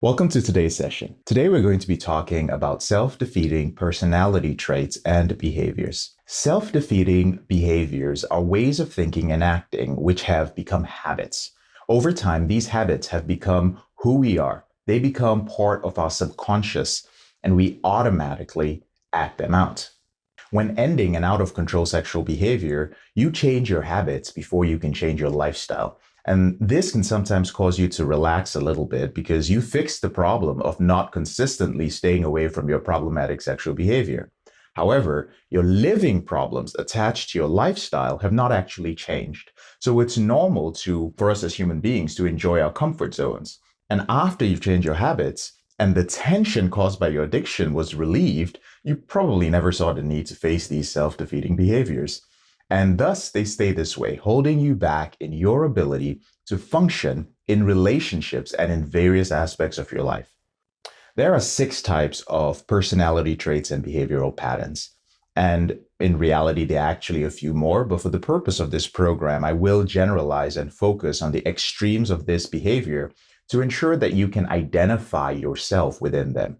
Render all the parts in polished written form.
Welcome to today's session. Today we're going to be talking about self-defeating personality traits and behaviors. Self-defeating behaviors are ways of thinking and acting which have become habits. Over time, these habits have become who we are. They become part of our subconscious, and we automatically act them out. When ending an out of control sexual behavior, you change your habits before you can change your lifestyle. And this can sometimes cause you to relax a little bit because you fixed the problem of not consistently staying away from your problematic sexual behavior. However, your living problems attached to your lifestyle have not actually changed. So it's normal for us as human beings to enjoy our comfort zones. And after you've changed your habits and the tension caused by your addiction was relieved, you probably never saw the need to face these self-defeating behaviors. And thus they stay this way, holding you back in your ability to function in relationships and in various aspects of your life. There are 6 types of personality traits and behavioral patterns. And in reality, there are actually a few more, but for the purpose of this program, I will generalize and focus on the extremes of this behavior to ensure that you can identify yourself within them.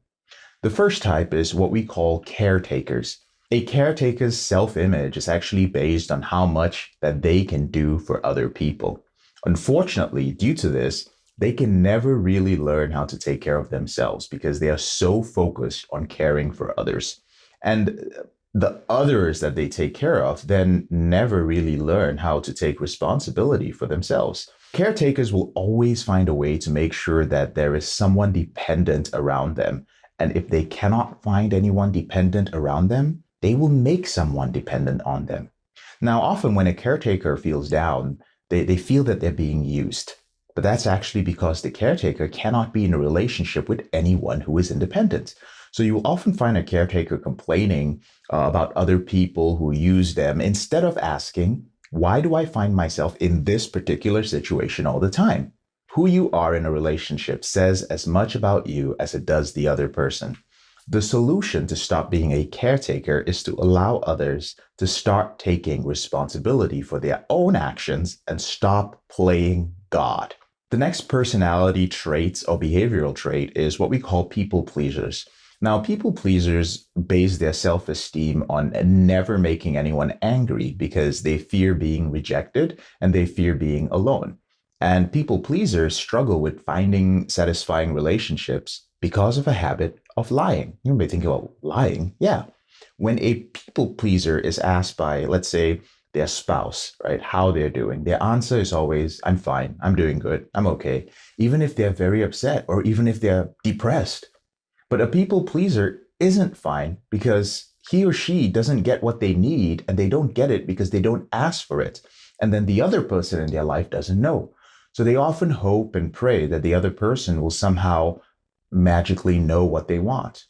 The first type is what we call caretakers. A caretaker's self-image is actually based on how much that they can do for other people. Unfortunately, due to this, they can never really learn how to take care of themselves because they are so focused on caring for others. And the others that they take care of then never really learn how to take responsibility for themselves. Caretakers will always find a way to make sure that there is someone dependent around them. And if they cannot find anyone dependent around them, they will make someone dependent on them. Now, often when a caretaker feels down, they feel that they're being used. But that's actually because the caretaker cannot be in a relationship with anyone who is independent. So you will often find a caretaker complaining about other people who use them instead of asking, why do I find myself in this particular situation all the time? Who you are in a relationship says as much about you as it does the other person. The solution to stop being a caretaker is to allow others to start taking responsibility for their own actions and stop playing God. The next personality trait or behavioral trait is what we call people pleasers. Now, people pleasers base their self-esteem on never making anyone angry because they fear being rejected and they fear being alone. And people pleasers struggle with finding satisfying relationships because of a habit of lying. You may think, well, lying? Yeah. When a people pleaser is asked by, let's say, their spouse, right, how they're doing, their answer is always, I'm fine, I'm doing good, I'm okay, even if they're very upset or even if they're depressed. But a people pleaser isn't fine because he or she doesn't get what they need, and they don't get it because they don't ask for it. And then the other person in their life doesn't know. So they often hope and pray that the other person will somehow magically know what they want.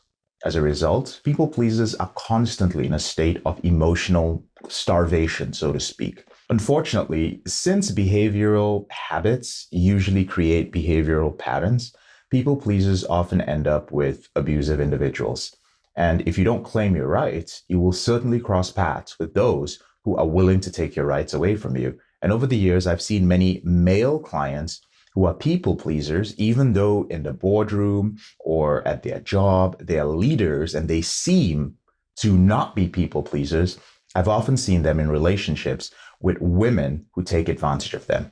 As a result, people pleasers are constantly in a state of emotional starvation, so to speak. Unfortunately, since behavioral habits usually create behavioral patterns, people pleasers often end up with abusive individuals. And if you don't claim your rights, you will certainly cross paths with those who are willing to take your rights away from you. And over the years, I've seen many male clients who are people pleasers, even though in the boardroom or at their job, they are leaders and they seem to not be people pleasers. I've often seen them in relationships with women who take advantage of them.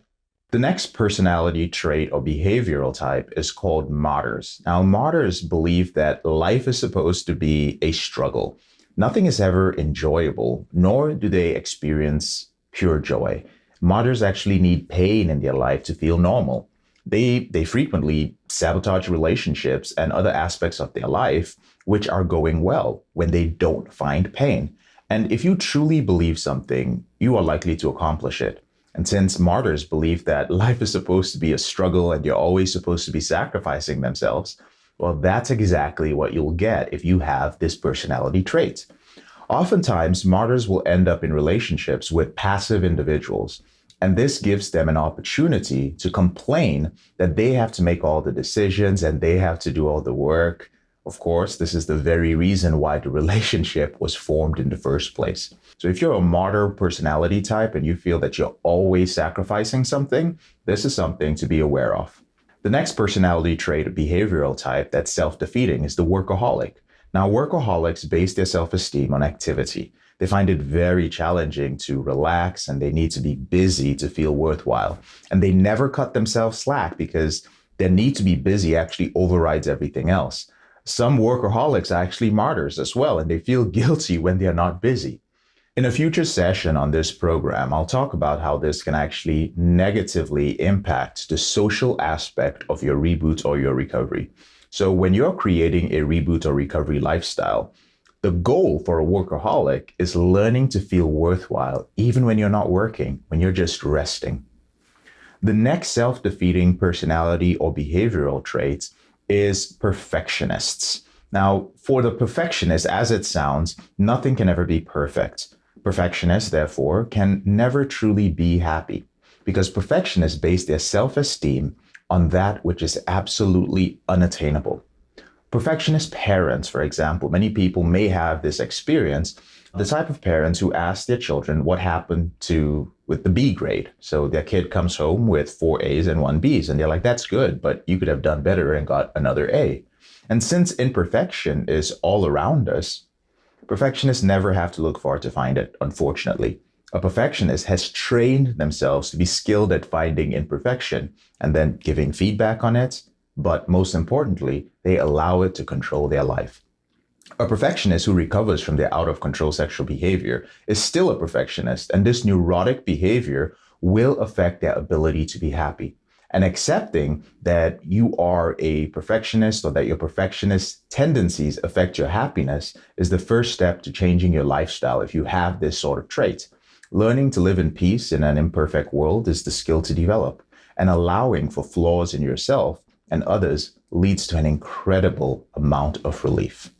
The next personality trait or behavioral type is called martyrs. Now, martyrs believe that life is supposed to be a struggle. Nothing is ever enjoyable, nor do they experience pure joy. Martyrs actually need pain in their life to feel normal. They frequently sabotage relationships and other aspects of their life which are going well when they don't find pain. And if you truly believe something, you are likely to accomplish it. And since martyrs believe that life is supposed to be a struggle and you're always supposed to be sacrificing themselves, well, that's exactly what you'll get if you have this personality trait. Oftentimes, martyrs will end up in relationships with passive individuals, and this gives them an opportunity to complain that they have to make all the decisions and they have to do all the work. Of course, this is the very reason why the relationship was formed in the first place. So if you're a martyr personality type and you feel that you're always sacrificing something, this is something to be aware of. The next personality trait or behavioral type that's self-defeating is the workaholic. Now, workaholics base their self-esteem on activity. They find it very challenging to relax, and they need to be busy to feel worthwhile. And they never cut themselves slack because their need to be busy actually overrides everything else. Some workaholics are actually martyrs as well, and they feel guilty when they're not busy. In a future session on this program, I'll talk about how this can actually negatively impact the social aspect of your reboot or your recovery. So when you're creating a reboot or recovery lifestyle, the goal for a workaholic is learning to feel worthwhile, even when you're not working, when you're just resting. The next self-defeating personality or behavioral trait is perfectionists. Now, for the perfectionist, as it sounds, nothing can ever be perfect. Perfectionists, therefore, can never truly be happy because perfectionists base their self-esteem on that which is absolutely unattainable. Perfectionist parents, for example, many people may have this experience, the type of parents who ask their children what happened with the B grade. So their kid comes home with 4 A's and 1 B's, and they're like, that's good, but you could have done better and got another A. And since imperfection is all around us, perfectionists never have to look far to find it, unfortunately. A perfectionist has trained themselves to be skilled at finding imperfection and then giving feedback on it, but most importantly, they allow it to control their life. A perfectionist who recovers from their out-of-control sexual behavior is still a perfectionist, and this neurotic behavior will affect their ability to be happy. And accepting that you are a perfectionist or that your perfectionist tendencies affect your happiness is the first step to changing your lifestyle if you have this sort of trait. Learning to live in peace in an imperfect world is the skill to develop, and allowing for flaws in yourself and others leads to an incredible amount of relief.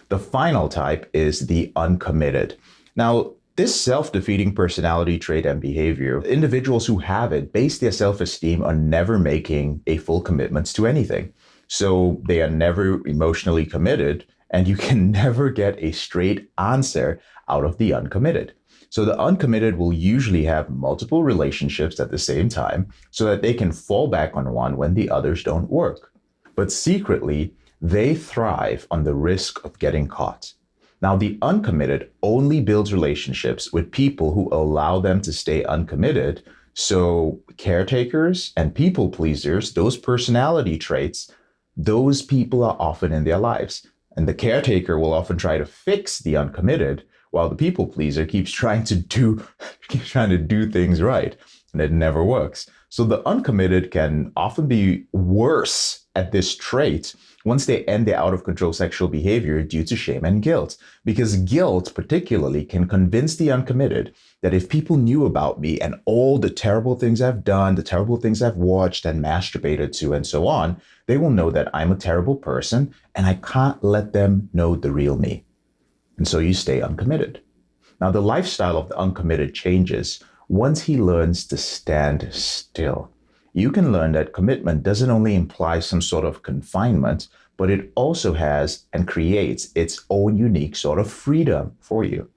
The final type is the uncommitted. Now, this self-defeating personality trait and behavior, individuals who have it base their self-esteem on never making a full commitment to anything. So they are never emotionally committed, and you can never get a straight answer out of the uncommitted. So the uncommitted will usually have multiple relationships at the same time so that they can fall back on one when the others don't work. But secretly, they thrive on the risk of getting caught. Now, the uncommitted only builds relationships with people who allow them to stay uncommitted. So caretakers and people pleasers, those personality traits, those people are often in their lives. And the caretaker will often try to fix the uncommitted, while the people pleaser keeps trying to do things right, and it never works. So the uncommitted can often be worse at this trait once they end their out-of-control sexual behavior due to shame and guilt. Because guilt particularly can convince the uncommitted that if people knew about me and all the terrible things I've done, the terrible things I've watched and masturbated to and so on, they will know that I'm a terrible person and I can't let them know the real me. And so you stay uncommitted. Now, the lifestyle of the uncommitted changes once he learns to stand still. You can learn that commitment doesn't only imply some sort of confinement, but it also has and creates its own unique sort of freedom for you.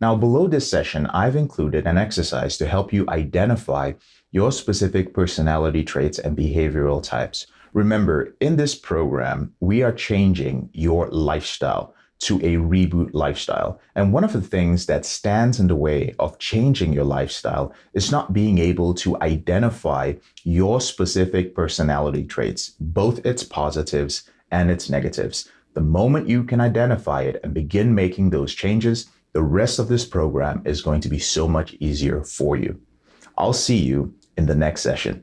Now, below this session, I've included an exercise to help you identify your specific personality traits and behavioral types. Remember, in this program, we are changing your lifestyle to a reboot lifestyle. And one of the things that stands in the way of changing your lifestyle is not being able to identify your specific personality traits, both its positives and its negatives. The moment you can identify it and begin making those changes, the rest of this program is going to be so much easier for you. I'll see you in the next session.